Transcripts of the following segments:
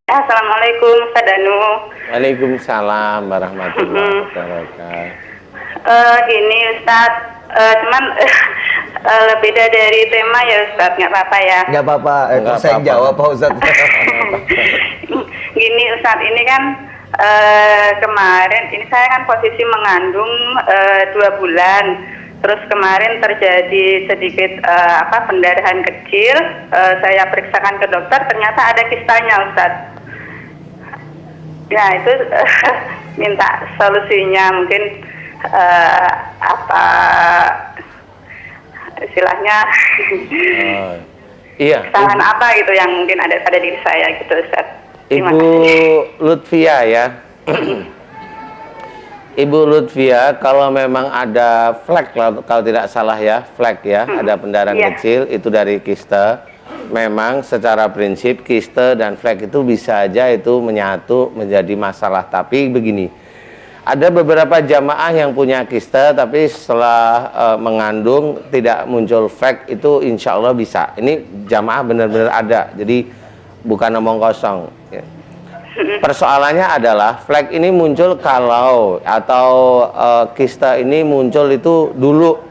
Assalamualaikum, Ustaz Danu. Waalaikumsalam warahmatullahi wabarakatuh. Gini Ustaz, cuman beda dari tema ya Ustaz, nggak apa-apa ya? Nggak apa-apa, Nggak saya yang apa-apa. jawab Pak Ustadz. Gini Ustaz, ini kan kemarin, ini saya kan posisi mengandung 2 bulan. Terus kemarin terjadi sedikit pendarahan kecil. Saya periksakan ke dokter, ternyata ada kistanya Ustaz. Ya itu minta solusinya, mungkin apa istilahnya Oh, iya, kesalahan apa gitu yang mungkin ada pada diri saya gitu Ustaz. Terima Ibu kasih. Lutfia ya. Ibu Lutfia, kalau memang ada flek, kalau tidak salah ya, flek ya, ada pendarahan Iya. kecil, itu dari kiste. Memang secara prinsip kiste dan flek itu bisa aja itu menyatu menjadi masalah. Tapi begini, ada beberapa jamaah yang punya kiste, tapi setelah mengandung tidak muncul flek, itu insya Allah bisa. Ini jamaah benar-benar ada, jadi bukan omong kosong. Ya. Persoalannya adalah flek ini muncul kalau atau kista ini muncul itu dulu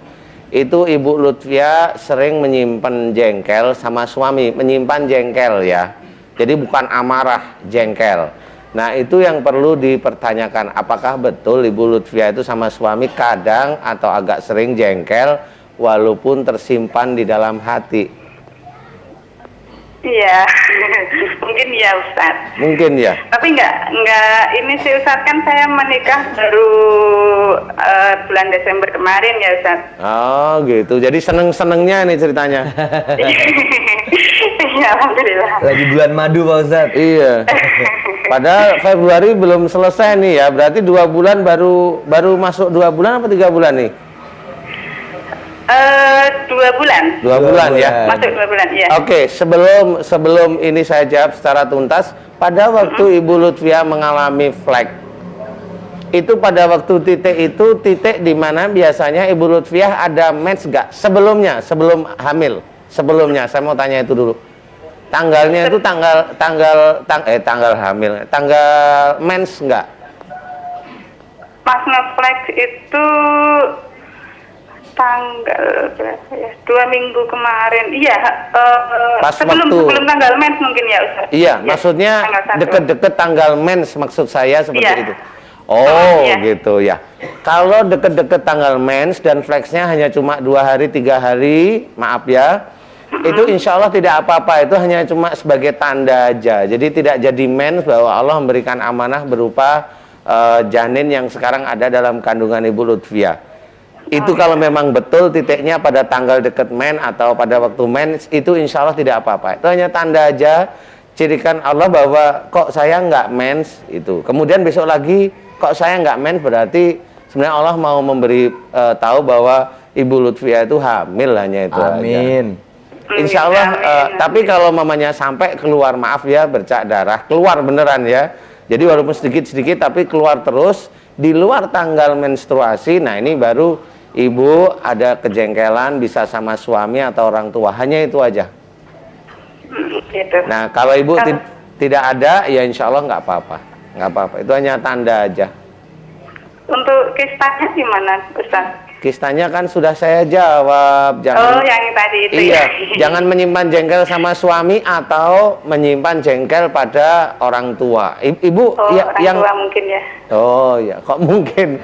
itu Ibu Lutfia sering menyimpan jengkel sama suami, menyimpan jengkel ya. Jadi bukan amarah, jengkel. Nah, itu yang perlu dipertanyakan, apakah betul Ibu Lutfia itu sama suami kadang atau agak sering jengkel walaupun tersimpan di dalam hati. Iya, mungkin ya Ustaz. Mungkin ya. Tapi enggak ini sih Ustaz, kan saya menikah baru bulan Desember kemarin ya Ustaz. Oh gitu, jadi seneng-senengnya nih ceritanya. Iya, alhamdulillah. Lagi bulan madu Pak Ustadz. Iya. Padahal Februari belum selesai nih ya, berarti 2 bulan baru masuk 2 bulan apa 3 bulan nih? 2 bulan. 2 bulan ya. Masuk 2 bulan, ya. Oke, sebelum ini saya jawab secara tuntas, pada waktu Ibu Lutfia mengalami flek, itu pada waktu titik di mana biasanya Ibu Lutfia ada mens nggak? Sebelumnya, sebelum hamil, sebelumnya saya mau tanya itu dulu. Tanggalnya itu tanggal hamil, tanggal mens nggak? Pas ngeflek itu tanggal berapa ya? 2 minggu kemarin. Iya, Pas sebelum tanggal mens mungkin ya Ustaz. Iya, Ya, maksudnya tanggal 1. deket-deket tanggal mens maksud saya seperti Iya. itu. Oh, Iya. gitu ya. Kalau deket-deket tanggal mens dan flexnya hanya cuma 2 hari, 3 hari, maaf ya, itu insya Allah tidak apa-apa. Itu hanya cuma sebagai tanda aja. Jadi tidak jadi mens bahwa Allah memberikan amanah berupa janin yang sekarang ada dalam kandungan Ibu Lutfia. Itu kalau memang betul titiknya pada tanggal deket men atau pada waktu mens, itu insya Allah tidak apa-apa. Itu hanya tanda aja, cirikan Allah bahwa kok saya nggak mens itu. Kemudian besok lagi kok saya nggak mens, berarti sebenarnya Allah mau memberi tahu bahwa Ibu Lutfia itu hamil, hanya itu aja. Amin. Insya Allah. Amin. Tapi kalau mamanya sampai keluar, maaf ya, bercak darah, keluar beneran ya. Jadi walaupun sedikit-sedikit tapi keluar terus di luar tanggal menstruasi, nah ini baru ibu ada kejengkelan, bisa sama suami atau orang tua, hanya itu aja. Gitu. Nah kalau ibu tidak ada, ya insya Allah nggak apa-apa, nggak apa-apa. Itu hanya tanda aja. Untuk kistanya gimana Ustaz? Kistanya kan sudah saya jawab, Oh, yang tadi itu iya, ya. jangan menyimpan jengkel sama suami atau menyimpan jengkel pada orang tua. Ibu Oh, ya, orang yang tua mungkin ya. oh ya, kok mungkin?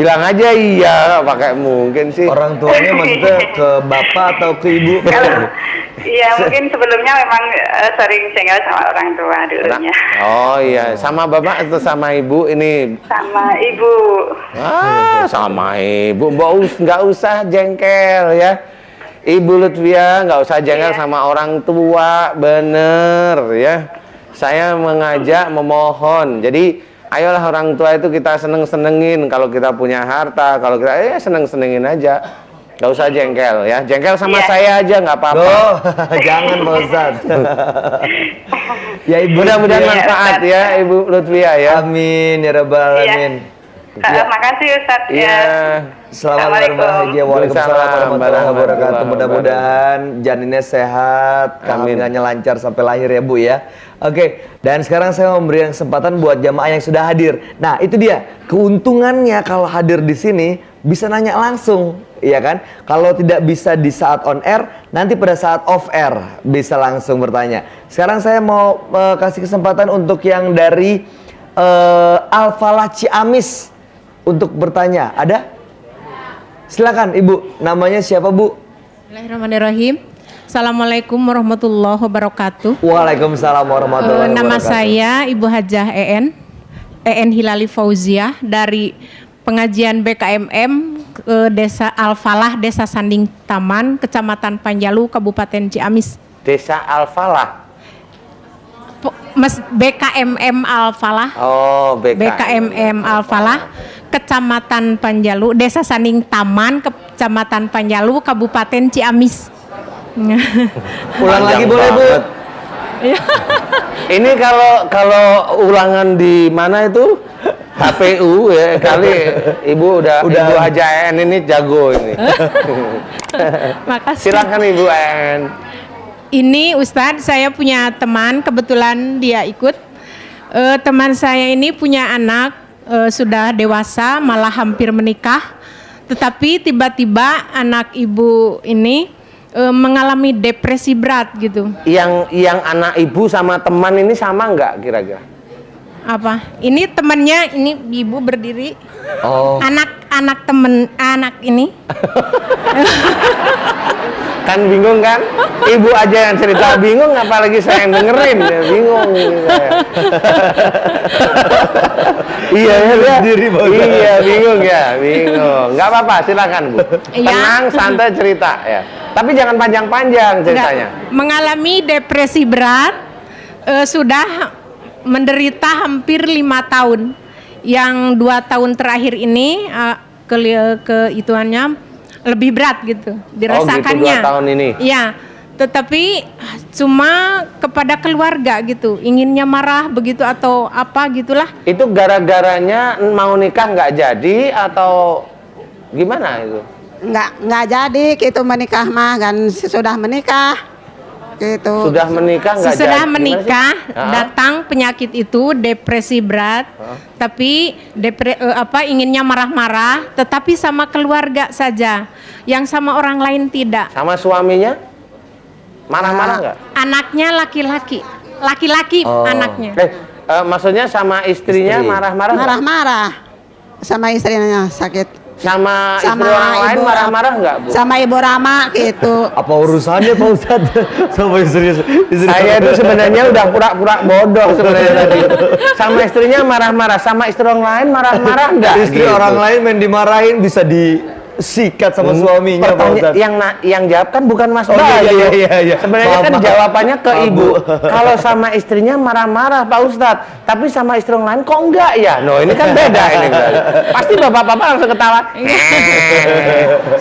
Bilang aja iya, nggak pakai mungkin sih. Orang tuanya maksudnya ke bapak atau ke ibu? Kalau iya mungkin sebelumnya memang sering jengkel sama orang tua dulunya. Oh iya, sama bapak atau sama ibu ini? Sama ibu. Sama ibu, nggak usah jengkel ya. Ibu Lutfia nggak usah jengkel Iya. sama orang tua, bener ya. Saya mengajak, memohon. Jadi ayolah orang tua itu kita seneng-senengin. Kalau kita punya harta, kalau kita seneng-senengin aja. Nggak usah jengkel ya. Jengkel sama Iya. saya aja nggak apa-apa. Loh, jangan Pak Ustadz. Ya Ibu Mudah-mudahan Iya, manfaat Ustaz. ya Ibu Lutfia ya. Amin ya rabbal alamin. Makasih Ustaz. Iya. Selamat Assalamualaikum. berbahagia. Waalaikumsalam warahmatullahi wabarakatuh. Mudah-mudahan janinnya sehat, kehamilannya lancar sampai lahir ya Bu ya. Oke, dan sekarang saya mau memberi kesempatan buat jamaah yang sudah hadir. Nah, itu dia keuntungannya kalau hadir di sini bisa nanya langsung, ya kan? Kalau tidak bisa di saat on air, nanti pada saat off air bisa langsung bertanya. Sekarang saya mau kasih kesempatan untuk yang dari Al-Falah Ciamis untuk bertanya. Ada? Silakan Ibu, namanya siapa Bu? Bismillahirrahmanirrahim. Assalamualaikum warahmatullahi wabarakatuh. Waalaikumsalam warahmatullahi wabarakatuh. Nama saya Ibu Hajah EN Hilali Fauziah dari pengajian BKMM Desa Al-Falah, Desa Sanding Taman, Kecamatan Panjalu, Kabupaten Ciamis. Desa Al-Falah. BKMM Al-Falah. Oh, BKMM Al-Falah, Kecamatan Panjalu, Desa Sanding Taman, Kecamatan Panjalu, Kabupaten Ciamis. Ulang lagi boleh Bu? Ini kalau ulangan di mana itu? HPU ya, kali Ibu udah Ibu Haja En ini jago ini. Makasih. Silakan Ibu En. Ini Ustadz, saya punya teman, kebetulan dia ikut. Teman saya ini punya anak, sudah dewasa, malah hampir menikah. Tetapi tiba-tiba anak ibu ini mengalami depresi berat gitu. Yang anak ibu sama teman ini sama nggak kira-kira? Apa? Ini temannya, ini ibu berdiri. Oh. Anak ini. Kan bingung kan? Ibu aja yang cerita bingung, apalagi saya yang dengerin ya bingung ini saya. Iya ya, iya bingung ya, bingung. Nggak apa-apa, silakan Bu. Iya. Tenang, santai cerita ya. Tapi jangan panjang-panjang ceritanya. Mengalami depresi berat, sudah menderita hampir 5 tahun. Yang 2 tahun terakhir ini keituannya lebih berat gitu dirasakannya. Oh gitu, 2 tahun ini. Iya, tetapi cuma kepada keluarga gitu, inginnya marah begitu atau apa gitulah. Itu gara-garanya mau nikah nggak jadi atau gimana itu? Nggak jadi gitu menikah mah kan sudah menikah gitu. Sudah menikah nggak jadi? Sesudah Gimana menikah sih? datang penyakit itu, depresi berat, tapi inginnya marah-marah, tetapi sama keluarga saja, yang sama orang lain tidak. Sama suaminya? Marah-marah nggak? Anaknya laki-laki anaknya. Maksudnya sama istrinya Istri. marah-marah? nggak? Marah-marah sama istrinya sakit. Sama istri Sama orang lain ibu marah-marah nggak Bu? Sama Ibu Rama gitu. Apa urusannya Pak Ustadz sama istri Saya itu sebenarnya udah pura-pura bodoh sebenarnya tadi. Sama istrinya marah-marah, sama istri orang lain marah-marah enggak? Istri orang lain main dimarahin bisa disikat sama suaminya Pak Ustadz. Yang jawab kan bukan Mas Oh, Bayu. iya. Sebenarnya kan Maaf. jawabannya ke Maaf, Ibu. Bu. Kalau sama istrinya marah-marah Pak Ustadz, tapi sama istri orang lain kok enggak ya? No, ini kan beda ini. Pasti bapak-bapak langsung ketawa.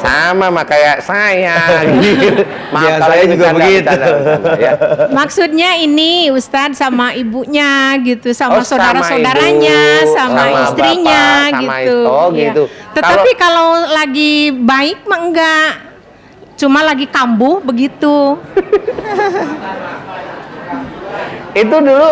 Sama mah kayak saya. Maaf Ya, kalau saya ini juga begitu. bercanda, ya. Maksudnya ini Ustadz sama ibunya gitu, Oh, sama sama saudara-saudaranya, ibu, sama sama istrinya bapak, sama gitu. itu, oh, Iya. gitu. Tetapi kalau lagi baik mah enggak, cuma lagi kambuh begitu. Itu dulu.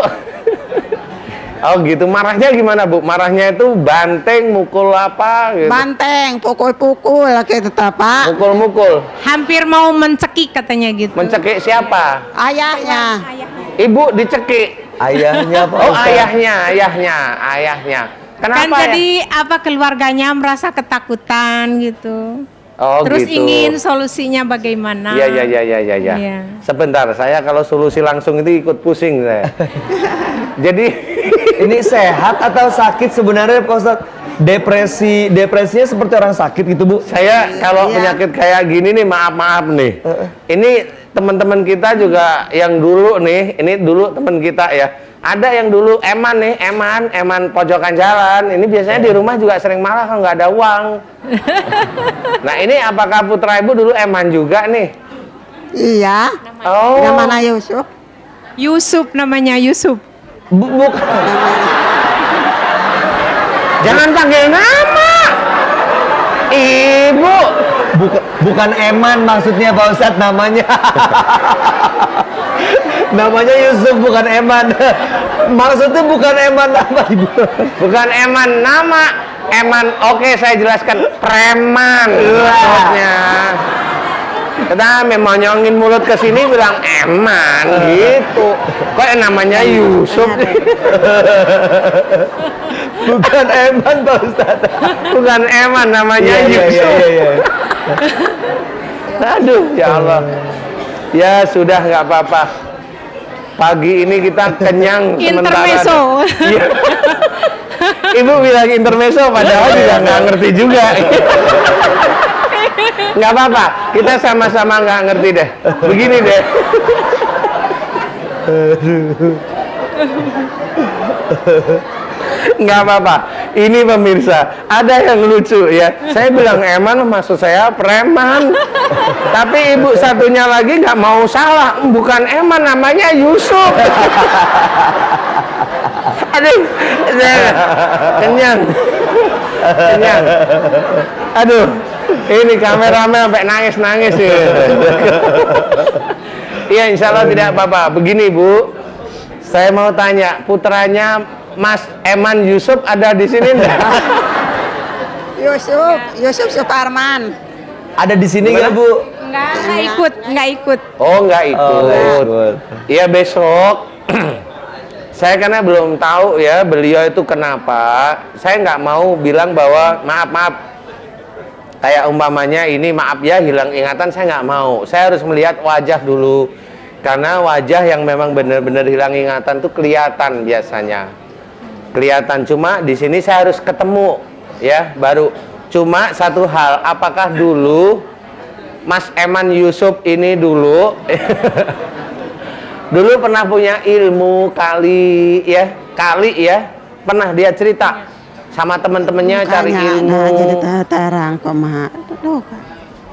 Oh gitu, marahnya gimana Bu? Marahnya itu banteng, mukul apa gitu? Banteng, pukul-pukul gitu Pak. Mukul-mukul. Hampir mau mencekik katanya gitu. Mencekik siapa? Ayahnya. Ibu dicekik. Ayahnya Pak Oh Ustadz. ayahnya. Kenapa Kan ya? jadi apa keluarganya merasa ketakutan gitu. Oh Terus gitu. ingin solusinya bagaimana? Iya. Iya. Sebentar, saya kalau solusi langsung itu ikut pusing saya. Jadi Ini sehat atau sakit sebenarnya Pak Ustadz? Depresinya seperti orang sakit gitu Bu? saya kalau penyakit kayak gini nih maaf nih. Ini teman-teman kita juga yang dulu nih, ini dulu teman kita ya. Ada yang dulu eman nih, eman pojokan jalan. Ini biasanya di rumah juga sering marah kalau nggak ada uang. Nah ini apakah putra ibu dulu eman juga nih? Iya. Oh. Namanya Yusuf. Yusuf namanya Yusuf. Bukan. Jangan panggil nama. Ibu. Bukan Eman maksudnya Pak Ustadz namanya. Namanya Yusuf bukan Eman. Maksudnya bukan Eman nama Ibu. Bukan Eman nama. Eman, oke saya jelaskan. Preman maksudnya. Kita memang nyongin mulut ke sini bilang Eman gitu. Kok namanya Yusuf? Bukan Eman Pak Ustadz. Bukan Eman namanya Iya, Yusuf. iya. Aduh, ya Allah. Ya sudah nggak apa-apa. Pagi ini kita kenyang Intermezzo. Iya. Ibu bilang intermezzo padahal juga nggak ngerti juga. Nggak apa-apa, kita sama-sama nggak ngerti deh. Begini deh. Nggak apa-apa. Ini pemirsa, ada yang lucu ya. Saya bilang Eman, maksud saya preman. Tapi ibu satunya lagi nggak mau salah. Bukan Eman, namanya Yusuf. Aduh, kenyang. Kenyang. Aduh, ini kameramen sampai nangis-nangis ya. Iya, insya Allah tidak apa-apa. Begini Bu, saya mau tanya, putranya Mas Eman Yusuf ada di sini enggak? Yusuf Suparman. Ada di sini nggak Bu? Nggak ikut. Oh, nggak ikut. Iya, besok. Saya karena belum tahu ya beliau itu kenapa. Saya nggak mau bilang bahwa maaf. Kayak umpamanya ini maaf ya hilang ingatan, saya nggak mau. Saya harus melihat wajah dulu. Karena wajah yang memang benar-benar hilang ingatan tuh kelihatan biasanya. Kelihatan, cuma di sini saya harus ketemu ya baru. Cuma satu hal, apakah dulu Mas Eman Yusuf ini dulu pernah punya ilmu kali ya pernah dia cerita sama teman-temannya cari ilmu.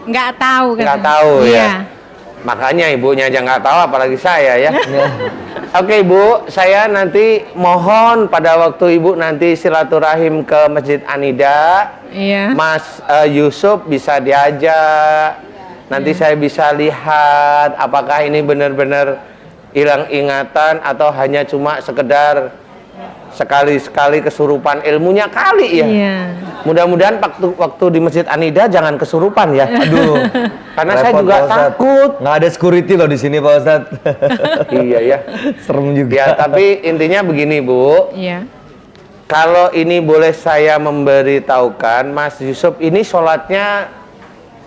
Nggak tahu kan? Nggak tahu ya. Makanya ibunya aja nggak tahu, apalagi saya ya. Oke Ibu, saya nanti mohon pada waktu Ibu nanti silaturahim ke Masjid Anida. Iya. Mas Yusuf bisa diajak. Nanti saya bisa lihat apakah ini benar-benar hilang ingatan atau hanya cuma sekedar sekali-sekali kesurupan ilmunya kali ya. Iya. Mudah-mudahan waktu di Masjid Anida jangan kesurupan ya. Aduh. Karena saya juga takut. Nggak ada security loh di sini Pak Ustadz. Iya ya. Serem juga. Ya, tapi intinya begini Bu. Iya. Kalau ini boleh saya memberitahukan, Mas Yusuf ini sholatnya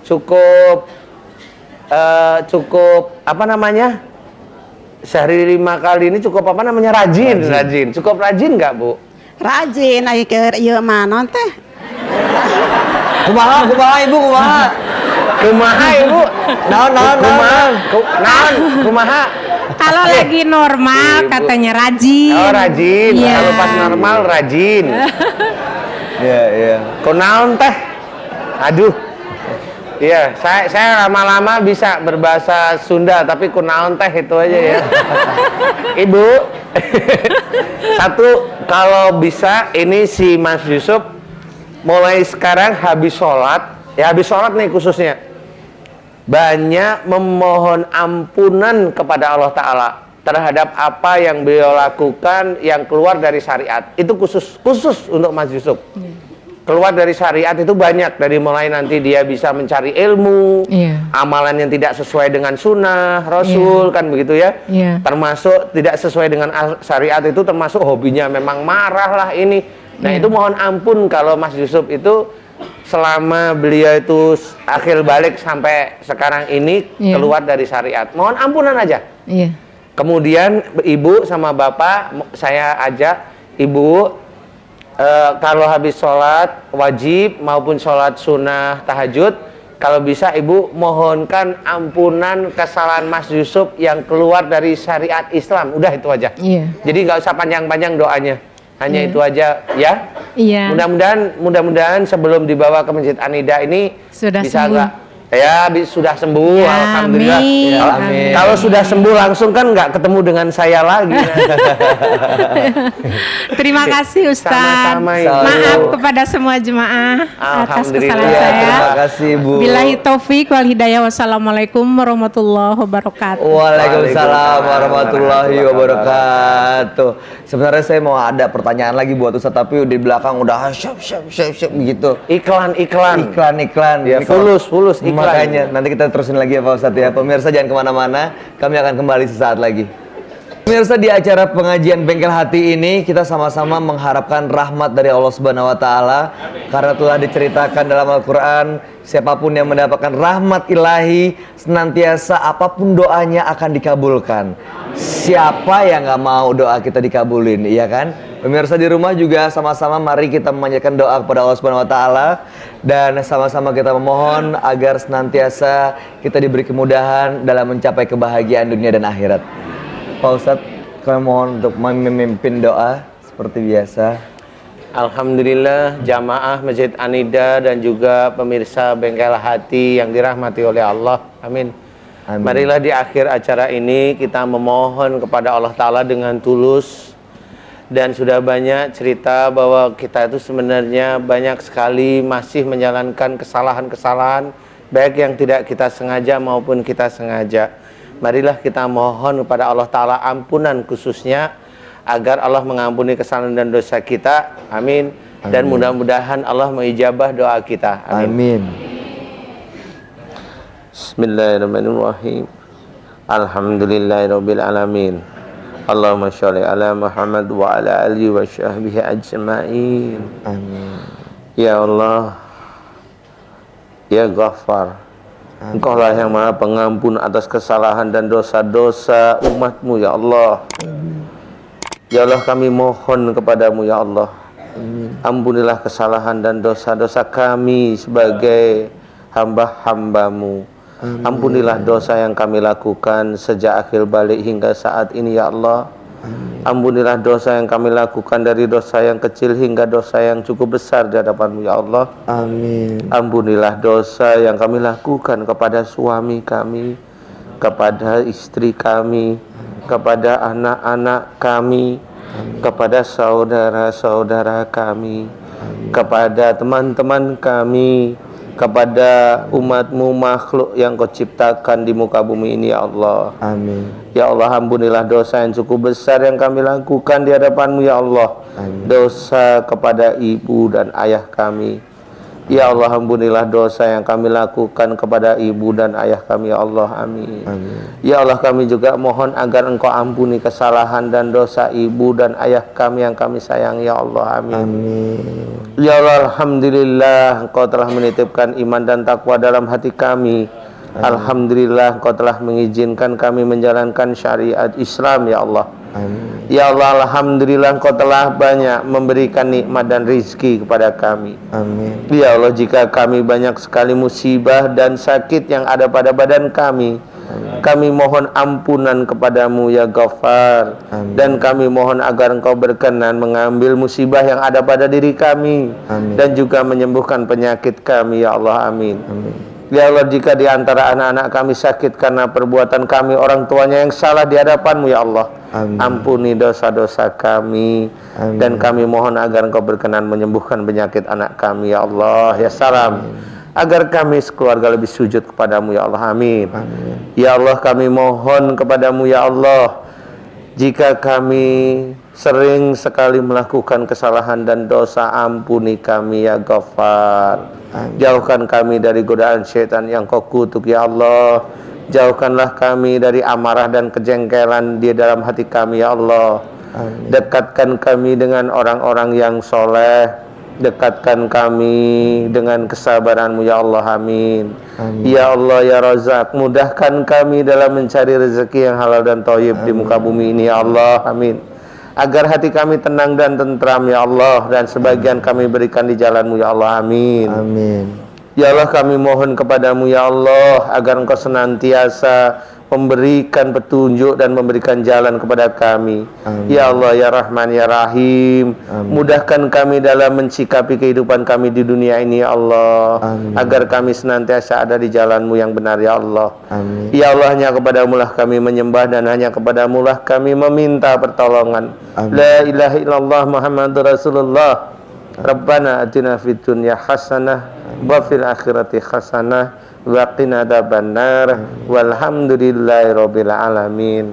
cukup apa namanya? Sehari 5 kali ini cukup apa namanya? Rajin. Cukup rajin nggak Bu? Rajin ai ke ieu mah non teh. Kumaha Ibu, kumaha? Kumaha Ibu? Naon. Kumaha? Kalau lagi normal katanya rajin. Oh rajin, Iya. kalau pas normal rajin. Iya. Kunaon teh? Aduh. Iya, saya lama-lama bisa berbahasa Sunda, tapi kunaon teh itu aja ya. Ibu, satu kalau bisa ini si Mas Yusuf mulai sekarang habis sholat nih khususnya banyak memohon ampunan kepada Allah Ta'ala terhadap apa yang beliau lakukan yang keluar dari syariat. Itu khusus untuk Mas Yusuf. Keluar dari syariat itu banyak, dari mulai nanti dia bisa mencari ilmu, amalan yang tidak sesuai dengan sunnah Rasul, kan begitu ya. Termasuk tidak sesuai dengan syariat itu termasuk hobinya memang marah lah ini. Nah itu mohon ampun kalau Mas Yusuf itu selama beliau itu akhir balik sampai sekarang ini keluar dari syariat. Mohon ampunan aja. Kemudian ibu sama bapak saya ajak ibu kalau habis sholat wajib maupun sholat sunnah tahajud, kalau bisa ibu mohonkan ampunan kesalahan Mas Yusuf yang keluar dari syariat Islam. Udah itu aja. Jadi nggak usah panjang-panjang doanya, hanya itu aja ya. Mudah-mudahan sebelum dibawa ke Masjid Anida ini sudah bisa sembuh. nggak Ya, sudah sembuh, Ya, alhamdulillah. amin, Ya, amin. Kalau sudah sembuh langsung kan nggak ketemu dengan saya lagi. Terima kasih Ustadz. Sama-sama, Ibu. Maaf kepada semua jemaah atas kesalahan Alhamdulillah. saya. Terima kasih Bu. Billahi taufik wal hidayah. Wassalamualaikum warahmatullahi wabarakatuh. Waalaikumsalam warahmatullahi wabarakatuh. Sebenarnya saya mau ada pertanyaan lagi buat Ustadz, tapi di belakang udah syap begitu. Iklan. Iklan. Ya, Ini kalau- fulus iklan. Makanya nanti kita terusin lagi ya Pak Ustadz ya. Pemirsa jangan kemana-mana, kami akan kembali sesaat lagi. Pemirsa, di acara pengajian Bengkel Hati ini kita sama-sama mengharapkan rahmat dari Allah Subhanahu wa taala, karena telah diceritakan dalam Al-Qur'an, siapapun yang mendapatkan rahmat ilahi senantiasa apapun doanya akan dikabulkan. Siapa yang nggak mau doa kita dikabulin, iya kan? Pemirsa di rumah juga sama-sama mari kita memanjatkan doa kepada Allah Subhanahu wa taala, dan sama-sama kita memohon agar senantiasa kita diberi kemudahan dalam mencapai kebahagiaan dunia dan akhirat. Pak Ustadz, kami mohon untuk memimpin doa seperti biasa. Alhamdulillah, jamaah Masjid Anida dan juga pemirsa Bengkel Hati yang dirahmati oleh Allah. Amin. Amin. Marilah di akhir acara ini kita memohon kepada Allah Ta'ala dengan tulus. Dan sudah banyak cerita bahwa kita itu sebenarnya banyak sekali masih menjalankan kesalahan-kesalahan, baik yang tidak kita sengaja maupun kita sengaja. Marilah kita mohon kepada Allah Ta'ala ampunan khususnya, agar Allah mengampuni kesalahan dan dosa kita. Amin. Dan mudah-mudahan Allah mengijabah doa kita. Amin. Bismillahirrahmanirrahim. Alhamdulillahirabbil alamin. Allahumma sholli ala Muhammad wa ala alihi wa sahbihi ajma'in. Amin. Ya Allah, ya Ghaffar, Engkaulah yang Maha Pengampun atas kesalahan dan dosa-dosa umat-Mu, ya Allah. Ya Allah, kami mohon kepadamu, ya Allah. Ampunilah kesalahan dan dosa-dosa kami sebagai hamba-hamba-Mu. Ampunilah dosa yang kami lakukan sejak akhir balik hingga saat ini, ya Allah. Ampunilah dosa yang kami lakukan dari dosa yang kecil hingga dosa yang cukup besar di hadapan-Mu, ya Allah. Amin. Ampunilah dosa yang kami lakukan kepada suami kami, kepada istri kami, kepada anak-anak kami, kepada saudara-saudara kami, kepada teman-teman kami, kepada umat-Mu makhluk yang Kau ciptakan di muka bumi ini, ya Allah. Amin. Ya Allah, ampunilah dosa yang cukup besar yang kami lakukan di hadapan-Mu, ya Allah. Amin. Dosa kepada ibu dan ayah kami. Ya Allah, ampunilah dosa yang kami lakukan kepada ibu dan ayah kami, ya Allah. Amin. Amin. Ya Allah, kami juga mohon agar Engkau ampuni kesalahan dan dosa ibu dan ayah kami yang kami sayang, ya Allah. Amin. Amin. Ya Allah, alhamdulillah Engkau telah menitipkan iman dan takwa dalam hati kami. Alhamdulillah Engkau telah mengizinkan kami menjalankan syariat Islam, ya Allah. Amin. Ya Allah, alhamdulillah Engkau telah banyak memberikan nikmat dan rizki kepada kami. Amin. Ya Allah, jika kami banyak sekali musibah dan sakit yang ada pada badan kami, kami mohon ampunan kepadamu, ya Ghaffar. Amin. Dan kami mohon agar Engkau berkenan mengambil musibah yang ada pada diri kami. Amin. Dan juga menyembuhkan penyakit kami, ya Allah. Amin. Amin. Ya Allah, jika di antara anak-anak kami sakit karena perbuatan kami orang tuanya yang salah di hadapan-Mu, ya Allah, Amin. ampuni dosa-dosa kami. Amin. Dan kami mohon agar Engkau berkenan menyembuhkan penyakit anak kami, ya Allah. Ya salam. Agar kami sekeluarga lebih sujud kepadamu, ya Allah. Amin. Amin. Ya Allah, kami mohon kepadamu, ya Allah, jika kami sering sekali melakukan kesalahan dan dosa, ampuni kami, ya Ghaffar. Jauhkan kami dari godaan syaitan yang Kau kutuk, ya Allah. Jauhkanlah kami dari amarah dan kejengkelan di dalam hati kami, ya Allah. Amin. Dekatkan kami dengan orang-orang yang soleh. Dekatkan kami dengan kesabaran-Mu, ya Allah. Amin. Amin. Ya Allah, ya Razak, mudahkan kami dalam mencari rezeki yang halal dan thayyib di muka bumi ini, ya Allah. Amin. Agar hati kami tenang dan tentram, ya Allah. Dan sebagian kami berikan di jalan-Mu, ya Allah. Amin. Amin. Ya Allah, kami mohon kepadamu, ya Allah, agar Engkau senantiasa memberikan petunjuk dan memberikan jalan kepada kami. Amin. Ya Allah, ya Rahman, ya Rahim. Amin. Mudahkan kami dalam mencikapi kehidupan kami di dunia ini, ya Allah. Amin. Agar kami senantiasa ada di jalan-Mu yang benar, ya Allah. Amin. Ya Allah, hanya kepadamu lah kami menyembah dan hanya kepadamu lah kami meminta pertolongan. Amin. La ilaha illallah Muhammadur Rasulullah. Rabbana atina fid dunya hasanah wa fil akhirati hasanah wa qina adzabannar walhamdulillahi rabbil alamin.